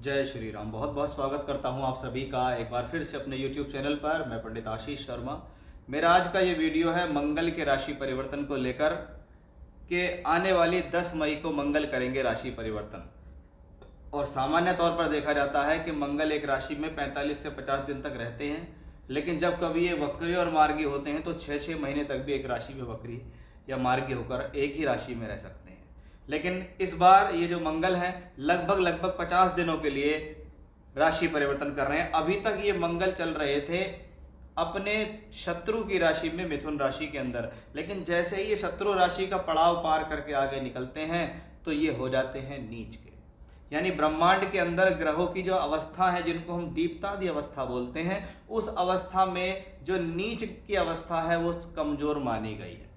जय श्री राम। बहुत बहुत स्वागत करता हूं आप सभी का एक बार फिर से अपने YouTube चैनल पर। मैं पंडित आशीष शर्मा। मेरा आज का ये वीडियो है मंगल के राशि परिवर्तन को लेकर कि आने वाली 10 मई को मंगल करेंगे राशि परिवर्तन। और सामान्य तौर पर देखा जाता है कि मंगल एक राशि में 45 से 50 दिन तक रहते हैं, लेकिन जब कभी ये वक्री और मार्गी होते हैं तो 6-6 महीने तक भी एक राशि में वक्री या मार्गी होकर एक ही राशि में रह सकते हैं। लेकिन इस बार ये जो मंगल है लगभग 50 दिनों के लिए राशि परिवर्तन कर रहे हैं। अभी तक ये मंगल चल रहे थे अपने शत्रु की राशि में, मिथुन राशि के अंदर, लेकिन जैसे ही ये शत्रु राशि का पड़ाव पार करके आगे निकलते हैं तो ये हो जाते हैं नीच के। यानी ब्रह्मांड के अंदर ग्रहों की जो अवस्था है, जिनको हम दीप्तादि अवस्था बोलते हैं, उस अवस्था में जो नीच की अवस्था है वो कमजोर मानी गई है।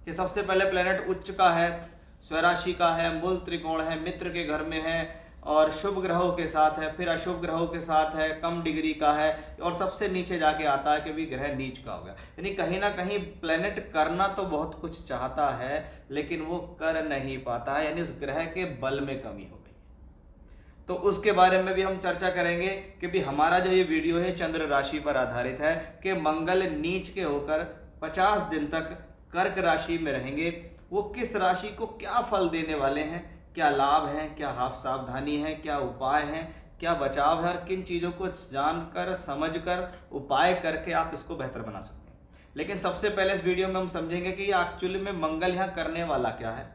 कि सबसे पहले प्लेनेट उच्च का है, स्वराशि का है, मूल त्रिकोण है, मित्र के घर में है और शुभ ग्रहों के साथ है, फिर अशुभ ग्रहों के साथ है, कम डिग्री का है और सबसे नीचे जाके आता है कि भी ग्रह नीच का हो गया। यानी कहीं ना कहीं प्लेनेट करना तो बहुत कुछ चाहता है लेकिन वो कर नहीं पाता है, यानी उस ग्रह के बल में कमी हो गई। तो उसके बारे में भी हम चर्चा करेंगे कि भी हमारा जो ये वीडियो है चंद्र राशि पर आधारित है कि मंगल नीच के होकर 50 दिन तक कर्क राशि में रहेंगे। वो किस राशि को क्या फल देने वाले हैं, क्या लाभ है, क्या हाफ सावधानी है, क्या उपाय है, क्या बचाव है और किन चीज़ों को जानकर समझकर उपाय करके आप इसको बेहतर बना सकते हैं। लेकिन सबसे पहले इस वीडियो में हम समझेंगे कि एक्चुअली में मंगल यहाँ करने वाला क्या है,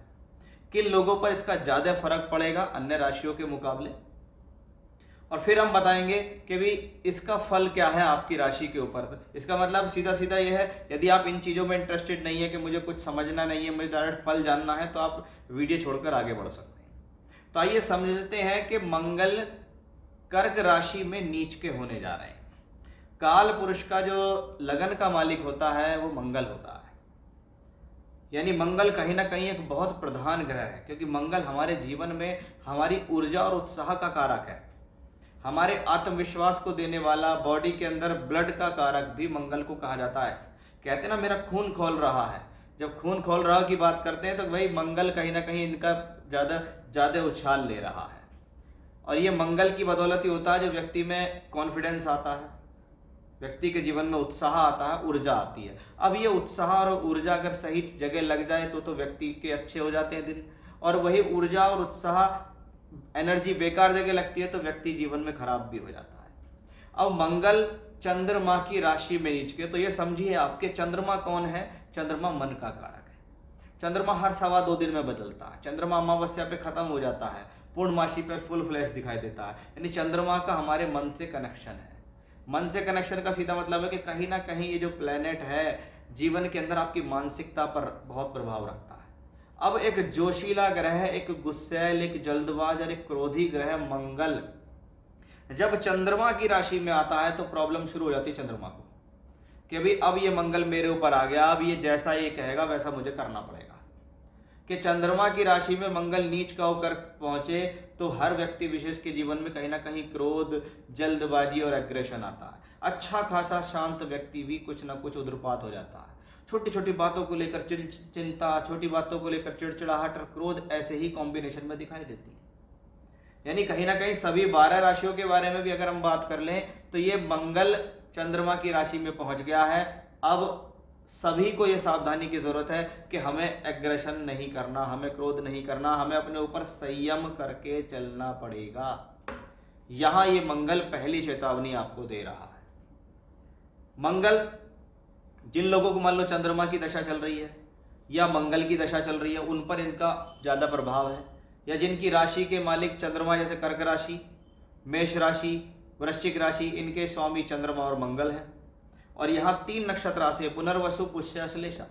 किन लोगों पर इसका ज़्यादा फर्क पड़ेगा अन्य राशियों के मुकाबले, और फिर हम बताएंगे कि भी इसका फल क्या है आपकी राशि के ऊपर। इसका मतलब सीधा सीधा ये है, यदि आप इन चीज़ों में इंटरेस्टेड नहीं है कि मुझे कुछ समझना नहीं है, मुझे डायरेक्ट फल जानना है, तो आप वीडियो छोड़कर आगे बढ़ सकते हैं। तो आइए समझते हैं कि मंगल कर्क राशि में नीच के होने जा रहे हैं। काल पुरुष का जो लगन का मालिक होता है वो मंगल होता है। यानी मंगल कहीं ना कहीं एक बहुत प्रधान ग्रह है, क्योंकि मंगल हमारे जीवन में हमारी ऊर्जा और उत्साह का कारक है, हमारे आत्मविश्वास को देने वाला, बॉडी के अंदर ब्लड का कारक भी मंगल को कहा जाता है। कहते हैं ना मेरा खून खोल रहा है, जब खून खोल रहा की बात करते हैं तो भाई मंगल कहीं ना कहीं इनका ज़्यादा ज़्यादा उछाल ले रहा है। और ये मंगल की बदौलत ही होता है जो व्यक्ति में कॉन्फिडेंस आता है, व्यक्ति के जीवन में उत्साह आता है, ऊर्जा आती है। अब ये उत्साह और ऊर्जा अगर सही जगह लग जाए तो व्यक्ति के अच्छे हो जाते हैं दिन, और वही ऊर्जा और उत्साह एनर्जी बेकार जगह लगती है तो व्यक्ति जीवन में खराब भी हो जाता है। अब मंगल चंद्रमा की राशि में नीच के, तो ये समझिए आपके चंद्रमा कौन है, चंद्रमा मन का कारक है। चंद्रमा हर 2.25 दिन में बदलता है, चंद्रमा अमावस्या पे खत्म हो जाता है, पूर्णमासी पर फुल फ्लैश दिखाई देता है। यानी चंद्रमा का हमारे मन से कनेक्शन है। मन से कनेक्शन का सीधा मतलब है कि कहीं ना कहीं ये जो प्लेनेट है जीवन के अंदर आपकी मानसिकता पर बहुत प्रभाव रखता है। अब एक जोशीला ग्रह, एक गुस्सैल, एक जल्दबाज और एक क्रोधी ग्रह मंगल जब चंद्रमा की राशि में आता है तो प्रॉब्लम शुरू हो जाती है चंद्रमा को कि भाई अब ये मंगल मेरे ऊपर आ गया, अब ये जैसा ये कहेगा वैसा मुझे करना पड़ेगा। कि चंद्रमा की राशि में मंगल नीच का होकर पहुंचे तो हर व्यक्ति विशेष के जीवन में कहीं ना कहीं क्रोध, जल्दबाजी और एग्रेशन आता है। अच्छा खासा शांत व्यक्ति भी कुछ ना कुछ उद्रपात हो जाता है। छोटी छोटी बातों को लेकर चिंता, छोटी बातों को लेकर चिड़चिड़ाहट और क्रोध ऐसे ही कॉम्बिनेशन में दिखाई देती है। यानी कहीं ना कहीं सभी 12 राशियों के बारे में भी अगर हम बात कर लें तो ये मंगल चंद्रमा की राशि में पहुंच गया है। अब सभी को ये सावधानी की जरूरत है कि हमें एग्रेशन नहीं करना, हमें क्रोध नहीं करना, हमें अपने ऊपर संयम करके चलना पड़ेगा। यहां ये मंगल पहली चेतावनी आपको दे रहा है। मंगल जिन लोगों को मान लो चंद्रमा की दशा चल रही है या मंगल की दशा चल रही है उन पर इनका ज्यादा प्रभाव है, या जिनकी राशि के मालिक चंद्रमा, जैसे कर्क राशि, मेष राशि, वृश्चिक राशि, इनके स्वामी चंद्रमा और मंगल हैं। और यहाँ 3 नक्षत्र राशि है, पुनर्वसु, पुष्य, अश्लेषा।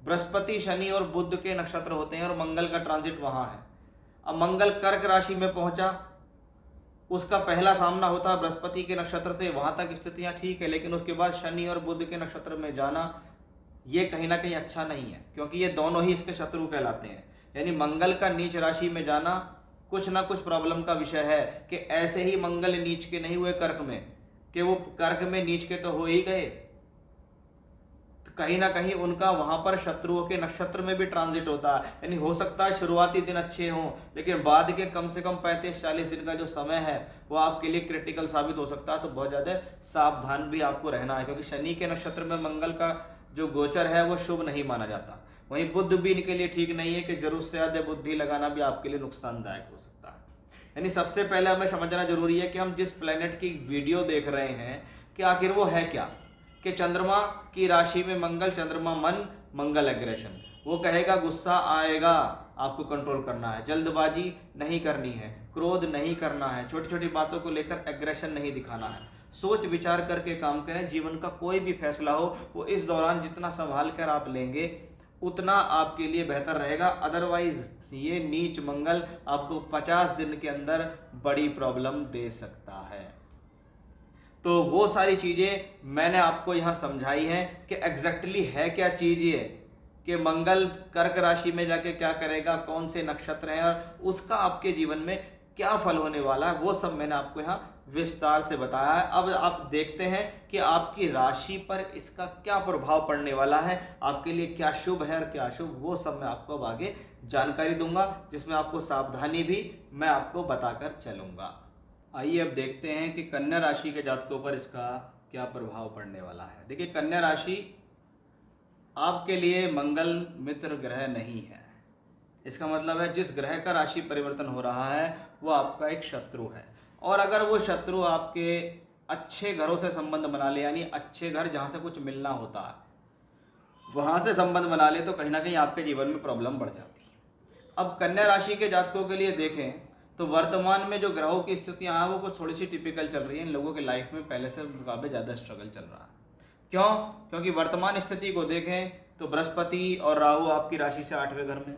बृहस्पति, शनि और बुध के नक्षत्र होते हैं और मंगल का ट्रांजिट वहां है। अब मंगल कर्क राशि में पहुंचा, उसका पहला सामना होता है बृहस्पति के नक्षत्र से, वहां तक स्थितियां ठीक है, लेकिन उसके बाद शनि और बुध के नक्षत्र में जाना ये कहीं ना कहीं अच्छा नहीं है, क्योंकि ये दोनों ही इसके शत्रु कहलाते हैं। यानी मंगल का नीच राशि में जाना कुछ ना कुछ प्रॉब्लम का विषय है। कि ऐसे ही मंगल नीच के नहीं हुए कर्क में, कि वो कर्क में नीच के तो हो ही गए, तो कहीं ना कहीं उनका वहां पर शत्रुओं के नक्षत्र में भी ट्रांजिट होता है। यानी हो सकता है शुरुआती दिन अच्छे हों, लेकिन बाद के कम से कम 35-40 दिन का जो समय है वो आपके लिए क्रिटिकल साबित हो सकता है। तो बहुत ज़्यादा सावधान भी आपको रहना है, क्योंकि शनि के नक्षत्र में मंगल का जो गोचर है वो शुभ नहीं माना जाता। वहीं बुध भी इनके लिए ठीक नहीं है कि जरूरत से ज़्यादा बुद्धि लगाना भी आपके लिए नुकसानदायक हो सकता है। यानी सबसे पहले हमें समझना जरूरी है कि हम जिस प्लेनेट की वीडियो देख रहे हैं कि आखिर वो है क्या। कि चंद्रमा की राशि में मंगल, चंद्रमा मन, मंगल एग्रेशन, वो कहेगा गुस्सा आएगा, आपको कंट्रोल करना है, जल्दबाजी नहीं करनी है, क्रोध नहीं करना है, छोटी छोटी बातों को लेकर एग्रेशन नहीं दिखाना है, सोच विचार करके काम करें। जीवन का कोई भी फैसला हो वो इस दौरान जितना संभाल कर आप लेंगे उतना आपके लिए बेहतर रहेगा। अदरवाइज ये नीच मंगल आपको 50 दिन के अंदर बड़ी प्रॉब्लम दे सकता है। तो वो सारी चीज़ें मैंने आपको यहाँ समझाई हैं कि एग्जैक्टली है क्या चीज़ ये, कि मंगल कर्क राशि में जाके क्या करेगा, कौन से नक्षत्र हैं और उसका आपके जीवन में क्या फल होने वाला है, वो सब मैंने आपको यहाँ विस्तार से बताया है। अब आप देखते हैं कि आपकी राशि पर इसका क्या प्रभाव पड़ने वाला है, आपके लिए क्या शुभ है और क्या अशुभ, वो सब मैं आपको अब आगे जानकारी दूंगा, जिसमें आपको सावधानी भी मैं आपको बताकर चलूंगा। आइए अब देखते हैं कि कन्या राशि के जातकों पर इसका क्या प्रभाव पड़ने वाला है। देखिए, कन्या राशि आपके लिए मंगल मित्र ग्रह नहीं है। इसका मतलब है जिस ग्रह का राशि परिवर्तन हो रहा है वो आपका एक शत्रु है, और अगर वो शत्रु आपके अच्छे घरों से संबंध बना ले, यानी अच्छे घर जहाँ से कुछ मिलना होता है वहाँ से संबंध बना ले, तो कहीं ना कहीं आपके जीवन में प्रॉब्लम बढ़ जाती है। अब कन्या राशि के जातकों के लिए देखें तो वर्तमान में जो ग्रहों की स्थितियाँ हैं वो कुछ थोड़ी सी टिपिकल चल रही हैं। इन लोगों के लाइफ में पहले से मुकाबले ज़्यादा स्ट्रगल चल रहा है। क्यों? क्योंकि वर्तमान स्थिति को देखें तो बृहस्पति और राहु आपकी राशि से 8वें घर में,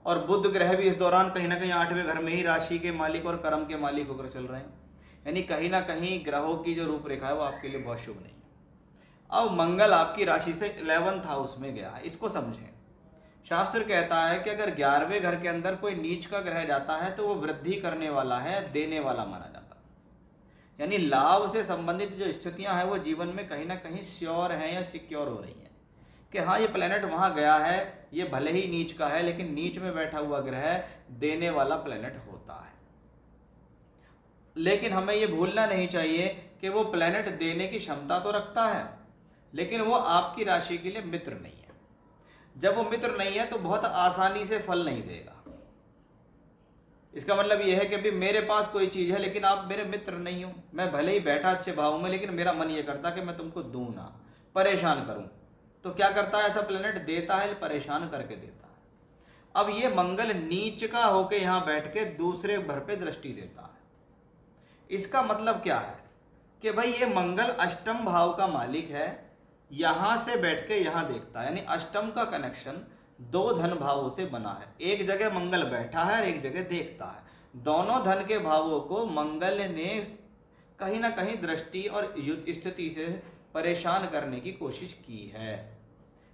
और बुध ग्रह भी इस दौरान कहीं ना कहीं 8वें घर में ही राशि के मालिक और कर्म के मालिक होकर चल रहे हैं। यानी कहीं ना कहीं ग्रहों की जो रूपरेखा है वो आपके लिए बहुत शुभ नहीं है। अब मंगल आपकी राशि से 11th हाउस में गया है, इसको समझें। शास्त्र कहता है कि अगर 11वें घर के अंदर कोई नीच का ग्रह जाता है तो वो वृद्धि करने वाला है, देने वाला माना जाता है। यानी लाभ से संबंधित जो स्थितियां हैं वो जीवन में कहीं ना कहीं श्योर हैं या सिक्योर हो रही हैं कि हाँ ये प्लेनेट वहाँ गया है, ये भले ही नीच का है लेकिन नीच में बैठा हुआ ग्रह देने वाला प्लेनेट होता है। लेकिन हमें ये भूलना नहीं चाहिए कि वो प्लेनेट देने की क्षमता तो रखता है, लेकिन वो आपकी राशि के लिए मित्र नहीं है। जब वो मित्र नहीं है तो बहुत आसानी से फल नहीं देगा। इसका मतलब यह है कि अभी मेरे पास कोई चीज है लेकिन आप मेरे मित्र नहीं हो, मैं भले ही बैठा अच्छे भाव में लेकिन मेरा मन ये करता कि मैं तुमको दूं ना, परेशान करूं। तो क्या करता है ऐसा प्लेनेट? देता है, परेशान करके देता है। अब ये मंगल नीच का होके यहाँ बैठ के दूसरे घर पे दृष्टि देता है। इसका मतलब क्या है कि भाई ये मंगल अष्टम भाव का मालिक है, यहां से बैठ के यहां देखता है। यानी अष्टम का कनेक्शन 2 धन भावों से बना है। एक जगह मंगल बैठा है और एक जगह देखता है। दोनों धन के भावों को मंगल ने कहीं ना कहीं दृष्टि और स्थिति से परेशान करने की कोशिश की है।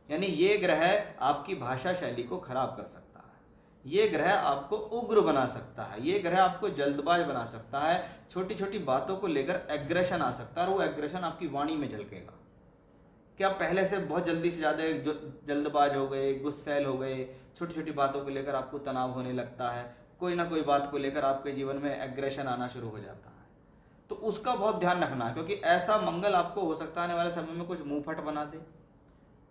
यानी ये ग्रह आपकी भाषा शैली को खराब कर सकता है, ये ग्रह आपको उग्र बना सकता है, ये ग्रह आपको जल्दबाज बना सकता है, छोटी छोटी बातों को लेकर एग्रेशन आ सकता है और वो एग्रेशन आपकी वाणी में झलकेगा कि आप पहले से बहुत जल्दी से ज़्यादा जल्दबाज हो गए, गुस्सैल हो गए, छोटी छोटी बातों को लेकर आपको तनाव होने लगता है, कोई ना कोई बात को लेकर आपके जीवन में एग्रेशन आना शुरू हो जाता है। तो उसका बहुत ध्यान रखना है, क्योंकि ऐसा मंगल आपको हो सकता है आने वाले समय में कुछ मुंहफट बना दे,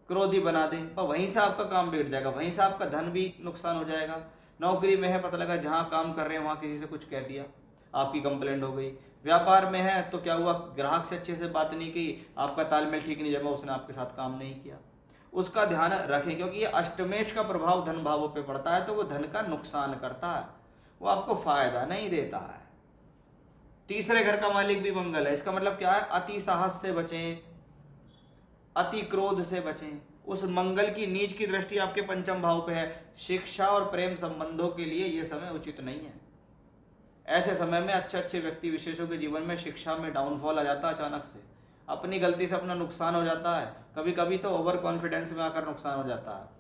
क्रोधी बना दे, और वहीं से आपका काम बिगड़ जाएगा, वहीं से आपका धन भी नुकसान हो जाएगा। नौकरी में है, पता लगा जहाँ काम कर रहे हैं वहाँ किसी से कुछ कह दिया, आपकी कंप्लेंट हो गई। व्यापार में है तो क्या हुआ, ग्राहक से अच्छे से बात नहीं की, आपका तालमेल ठीक नहीं जमा, उसने आपके साथ काम नहीं किया। उसका ध्यान रखें, क्योंकि ये अष्टमेश का प्रभाव धन भावों पे पड़ता है तो वो धन का नुकसान करता है, वो आपको फायदा नहीं देता है। तीसरे घर का मालिक भी मंगल है। इसका मतलब क्या है? अति साहस से बचें, अति क्रोध से बचें। उस मंगल की नीच की दृष्टि आपके पंचम भाव पे है। शिक्षा और प्रेम संबंधों के लिए ये समय उचित नहीं है। ऐसे समय में अच्छे अच्छे व्यक्ति विशेषों के जीवन में शिक्षा में डाउनफॉल आ जाता है, अचानक से अपनी गलती से अपना नुकसान हो जाता है, कभी कभी तो ओवर कॉन्फिडेंस में आकर नुकसान हो जाता है।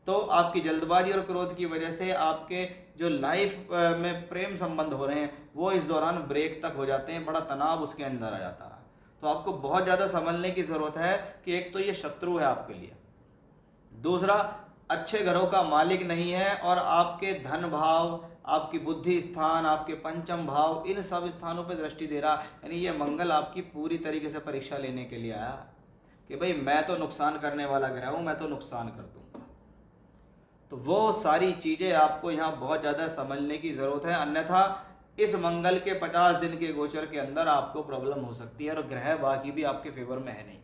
तो आपकी जल्दबाजी और क्रोध की वजह से आपके जो लाइफ में प्रेम संबंध हो रहे हैं वो इस दौरान ब्रेक तक हो जाते हैं, बड़ा तनाव उसके अंदर आ जाता है। तो आपको बहुत ज़्यादा संभलने की ज़रूरत है कि एक तो ये शत्रु है आपके लिए, दूसरा अच्छे घरों का मालिक नहीं है, और आपके धन भाव, आपकी बुद्धि स्थान, आपके पंचम भाव, इन सब स्थानों पर दृष्टि दे रहा। यानी ये मंगल आपकी पूरी तरीके से परीक्षा लेने के लिए आया कि भाई मैं तो नुकसान करने वाला ग्रह हूँ, मैं तो नुकसान कर दूंगा। तो वो सारी चीज़ें आपको यहाँ बहुत ज़्यादा समझने की ज़रूरत है, अन्यथा इस मंगल के 50 दिन के गोचर के अंदर आपको प्रॉब्लम हो सकती है। और ग्रह बाकी भी आपके फेवर में है नहीं,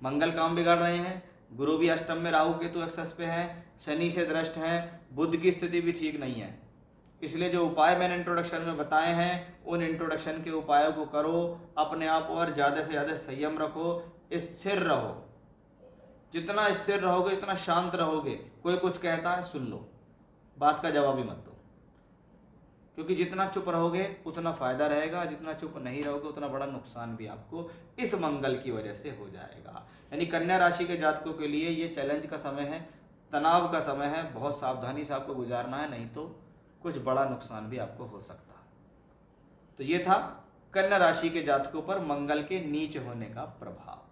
मंगल काम बिगाड़ रहे हैं, गुरु भी अष्टम में, राहु केतु एक्सेस पे हैं, शनि से दृष्ट हैं, बुध की स्थिति भी ठीक नहीं है। इसलिए जो उपाय मैंने इंट्रोडक्शन में बताए हैं, उन इंट्रोडक्शन के उपायों को करो, अपने आप और ज़्यादा से ज़्यादा संयम रखो, स्थिर रहो। जितना स्थिर रहोगे उतना शांत रहोगे। कोई कुछ कहता है सुन लो, बात का जवाब ही मत दो, क्योंकि जितना चुप रहोगे उतना फायदा रहेगा, जितना चुप नहीं रहोगे उतना बड़ा नुकसान भी आपको इस मंगल की वजह से हो जाएगा। यानी कन्या राशि के जातकों के लिए ये चैलेंज का समय है, तनाव का समय है, बहुत सावधानी से आपको गुजारना है, नहीं तो कुछ बड़ा नुकसान भी आपको हो सकता है। तो ये था कन्या राशि के जातकों पर मंगल के नीच होने का प्रभाव।